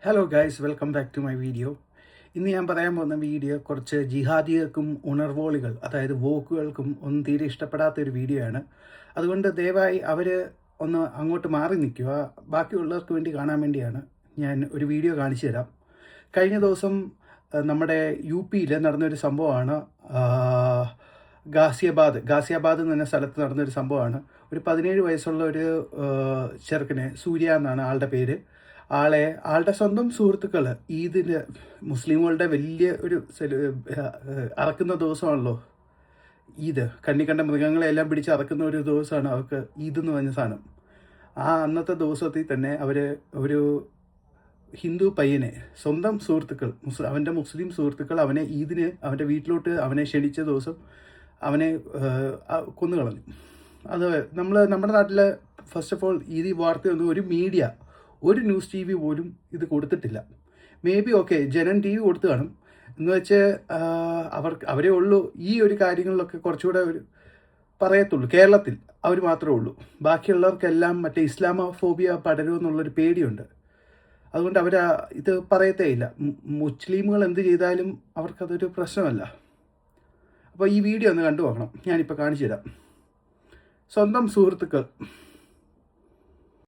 Hello guys, welcome back to my video. ഇന്ന് ഞാൻ പറയാൻ പോകുന്ന വീഡിയോ കുറച്ച് ജിഹാദികൾക്കും ഉണർവോളികൾ, അതായത് വോക്കുകൾക്കും ഒന്നും തീരെ ഇഷ്ടപ്പെടാത്തൊരു വീഡിയോ ആണ്. അതുകൊണ്ട് ദയവായി അവർ ഒന്ന് അങ്ങോട്ട് മാറി നിൽക്കുക. ബാക്കിയുള്ളവർക്ക് വേണ്ടി കാണാൻ വേണ്ടിയാണ് ഞാൻ ഒരു വീഡിയോ കാണിച്ചു തരാം. കഴിഞ്ഞ ദിവസം നമ്മുടെ UP-യിൽ നടന്നൊരു സംഭവമാണ്. ഗാസിയാബാദ് എന്ന് പറഞ്ഞ സ്ഥലത്ത് നടന്നൊരു സംഭവമാണ്. ഒരു 17 വയസ്സുള്ള ഒരു ചെറുക്കനെ, സൂര്യ എന്നാണ് ആളുടെ പേര്. ആളുടെ സ്വന്തം സുഹൃത്തുക്കൾ ഈദിന്, മുസ്ലിമുകളുടെ വലിയ ഒരു അറക്കുന്ന ദിവസമാണല്ലോ ഈദ്. കണ്ട മൃഗങ്ങളെല്ലാം പിടിച്ച് അറക്കുന്ന ഒരു ദിവസമാണ് അവർക്ക് ഈദ് എന്ന് പറഞ്ഞ സാധനം. അന്നത്തെ ദിവസത്തിൽ തന്നെ അവർ ഒരു ഹിന്ദു പയ്യനെ, സ്വന്തം സുഹൃത്തുക്കൾ, അവൻ്റെ മുസ്ലിം സുഹൃത്തുക്കൾ അവനെ ഈദിന് അവൻ്റെ വീട്ടിലോട്ട് അവനെ ക്ഷണിച്ച ദിവസം അവനെ കൊന്നുകളഞ്ഞു. അത് നമ്മുടെ നാട്ടിൽ ഫസ്റ്റ് ഓഫ് ഓൾ ഈ വാർത്തയൊന്നും ഒരു ന്യൂസ് TV പോലും ഇത് കൊടുത്തിട്ടില്ല. May be okay, Janam TV കൊടുത്തു കാണും. എന്ന് വെച്ച് അവരേ ഉള്ളൂ ഈ ഒരു കാര്യങ്ങളിലൊക്കെ കുറച്ചുകൂടെ ഒരു പറയത്തുള്ളൂ. കേരളത്തിൽ അവർ മാത്രമേ ഉള്ളൂ. ബാക്കിയുള്ളവർക്കെല്ലാം മറ്റേ ഇസ്ലാമോഫോബിയ പടരുമെന്നുള്ളൊരു പേടിയുണ്ട്. അതുകൊണ്ട് അവർ ഇത് പറയത്തേ ഇല്ല. മുസ്ലിമുകൾ എന്ത് ചെയ്താലും അവർക്കതൊരു പ്രശ്നമല്ല. അപ്പോൾ ഈ വീഡിയോ ഒന്ന് കണ്ടു നോക്കണം. ഞാനിപ്പോൾ കാണിച്ചു തരാം. സ്വന്തം സുഹൃത്തുക്കൾ